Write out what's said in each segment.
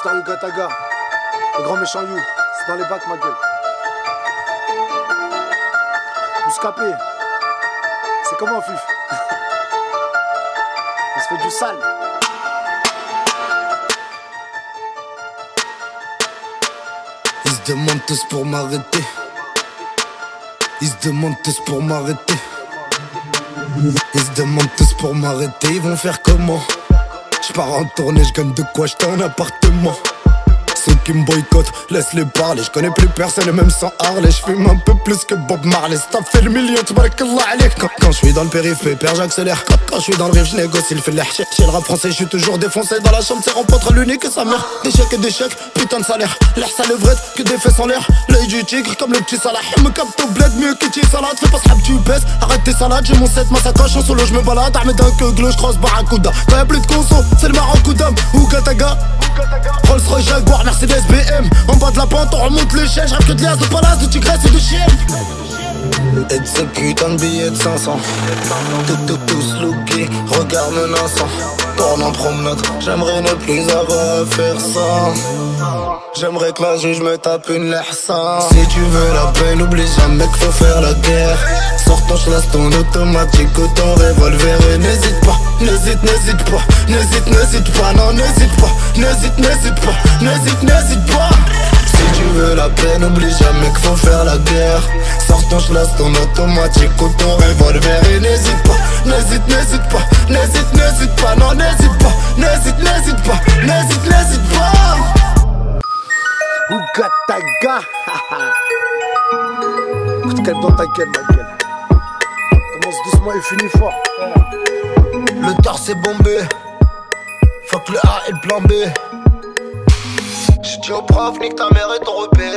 Mr. Ugataga, le grand méchant You, c'est dans les bacs ma gueule. Bouscapé, c'est comment Fif? On se fait du sale. Ils se demandent tous pour m'arrêter. Ils se demandent tous pour m'arrêter. Ils se demandent tous pour m'arrêter. Ils vont faire comment? Je pars en tournée, je gagne de quoi acheter un appartement. Ceux qui me boycottent, laisse-les parler. Je connais plus personne, même sans Harley. Je fume un peu plus que Bob Marley. T'as fait le million, tabarakallah alik. Quand je suis dans le périph', pépère, j'accélère. Quand je suis dans le riff, je négocie le fellah. Chez le rap français, je suis toujours défoncé. Dans la chambre, c'est rencontre l'unique et sa mère. Des chèques et des chèques, putain de salaire. L'air ça levrette, que des fesses en l'air. L'œil du tigre, comme le petit Salah. Me capte au bled, mieux qu'Iti salade. Fais pas ce rap, tu baisses. Arrête tes salades, j'ai mon set, ma sacoche. En solo, je me balade. Ahmed un que glou, je crosse Barracuda. Quand y'a plus de conso, c'est le Maracouda. Ugataga. Rolls Royce, Jaguar, Mercedes, BM. En bas de la pente, on remonte l'échelle. J'rêve que de liasses, de palace, de tigresse et de chienne. Et de ces putains de billets de 500. Tous lookés, regarde menaçant. Tourne en promenade, j'aimerais ne plus avoir à faire ça. J'aimerais que la juge me tape une lehsa. Si tu veux la paix, n'oublie jamais qu'il faut faire la guerre. Sors ton chlasse, ton automatique ou ton revolver. Et n'hésite pas, n'hésite pas. N'hésite pas, non n'hésite pas. N'hésite pas. Si tu veux la paix, n'oublie jamais qu'il faut faire la guerre. Sors ton chlasse, ton automatique ou ton revolver. Et n'hésite pas, n'hésite pas. Non n'hésite pas, n'hésite pas. Ugataga. Coup de calme dans ta gueule ma gueule. Commence doucement et finis fort. Le torse est bombé. Fuck le A et le plan B. J'ai dit au prof, nique ta mère et ton repé.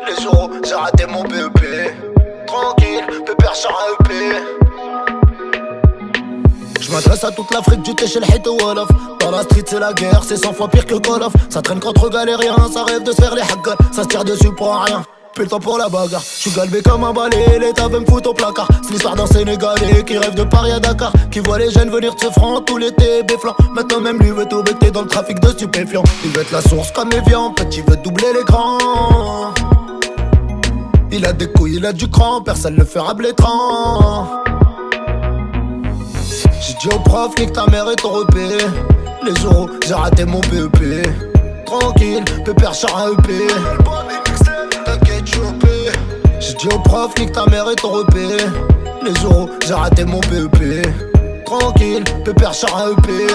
Les euros, j'ai raté mon BEP. Tranquille, pépère char à EP. Je m'adresse à toute l'Afrique du thé chez le hit ou Wolof. Dans la street c'est la guerre, c'est 100 fois pire que Call of. Ça traîne contre galériens, ça rêve de se faire les hackers. Ça se tire dessus pour rien, plus le temps pour la bagarre. J'suis galbé comme un balai, l'État veut me foutre au placard. C'est l'histoire d'un Sénégalais qui rêve de Paris à Dakar, qui voit les jeunes venir de ce franc tout l'été béflant. Maintenant même lui veut tout becter dans le trafic de stupéfiants. Il veut être la source comme Evian, petit veut doubler les grands. Il a des couilles, il a du cran, personne le fera blétrant. J'ai dit au prof, nique ta mère et ton repé. Les euros, j'ai raté mon BEP. Tranquille, pépère char à EP. T'inquiète, chopé. J'ai dit au prof, nique ta mère et ton repé. Les euros, j'ai raté mon BEP. Tranquille, pépère char à EP.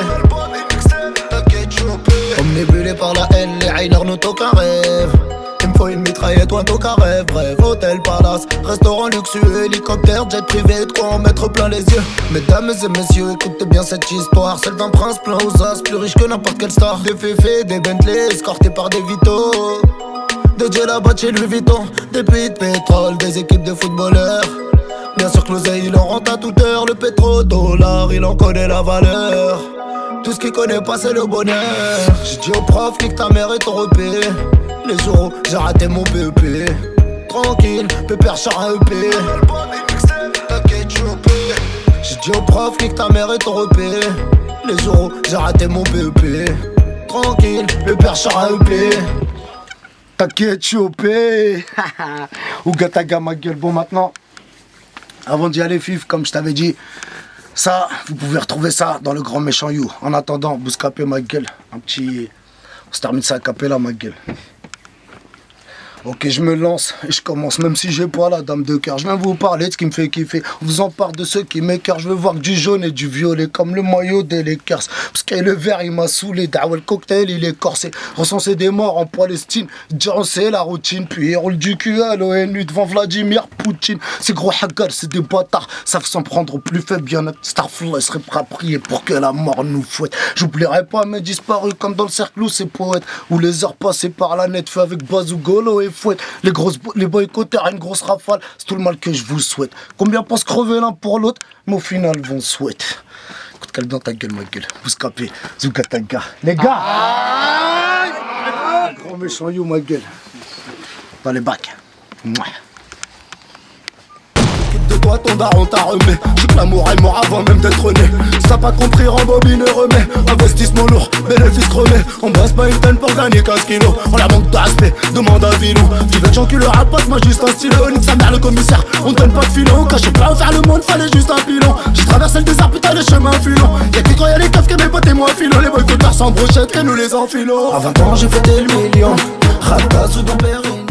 T'inquiète, chopé. Omnibulé par la haine, les hainers n'ont aucun rêve. Il me faut une mitraillette ou un toc rêve. Bref, hôtel, palace, restaurant luxueux, hélicoptère, jet privé, de quoi en mettre plein les yeux. Mesdames et messieurs, écoutez bien cette histoire. Celle d'un prince plein aux as, plus riche que n'importe quelle star. Des féfés, des Bentley, escortés par des Vito. Des Djellaba chez Louis Vuitton. Des puits de pétrole, des équipes de footballeurs. Bien sûr que l'oseille, il en rentre à toute heure. Le pétrodollar, il en connaît la valeur. Tout ce qu'il connaît pas, c'est le bonheur. J'ai dit au prof, nique ta mère et ton repé. Les euros, j'ai raté mon BEP. Tranquille, pépère char à EP. T'inquiète, chopé. J'ai dit au prof, nique ta mère et ton repé. Les euros, j'ai raté mon BEP. Tranquille, pépère char à EP. T'inquiète, chopé. Ugataga ma gueule. Bon maintenant, avant d'y aller Fif, comme je t'avais dit, ça, vous pouvez retrouver ça dans le grand méchant You. En attendant, Bouscapé ma gueule. Un petit... On se termine ça à capella ma gueule. Ok, je me lance et je commence, même si j'ai pas la dame de cœur. Je viens vous parler de ce qui me fait kiffer. On vous en parle de ceux qui m'écœurent. Je veux voir que du jaune et du violet, comme le maillot des Lakers. Parce que le vert, il m'a saoulé. Dawa, le cocktail, il est corsé. Recenser des morts en Palestine. Dire c'est la routine. Puis il roule du cul à l'ONU devant Vladimir Poutine. Ces gros hackers, c'est des bâtards. Savent s'en prendre au plus faible. Bien notre Starflow serait prêt à prier pour que la mort nous fouette. J'oublierai pas mes disparus comme dans le cercle où c'est poète. Où les heures passées par la net fait avec Bazou Golo et fouette. Les boycotteurs, une grosse rafale, c'est tout le mal que je vous souhaite. Combien pensent crever l'un pour l'autre, mais au final vont souhaiter. Écoute, calme dans ta gueule, ma gueule. Bouscapé, Ugataga. Les gars, grand méchant You, ma gueule. Dans les bacs. Mouah. toi ton daron t'a remis. J'ai que l'amour est mort avant même d'être né. Si t'as pas compris, rembobine et remets. Investissement lourd, bénéfice chromé. On bosse pas une tonne pour gagner 15 kilos. On la manque de respect, demande à Vino. Tu veux que j'encule le rap, passe-moi juste un stylo. Nique sa mère le commissaire, on donne pas de filon. Quand je sais pas où faire le monde, fallait juste un pilon. J'ai traversé le désert, putain les chemins filons. Y'a qui croyaient les keufs que mes potes et moi filons. Les boycotteurs sans brochette que nous les enfilons. À 20 ans j'ai fêté le million. Rata sous dans Pérignon.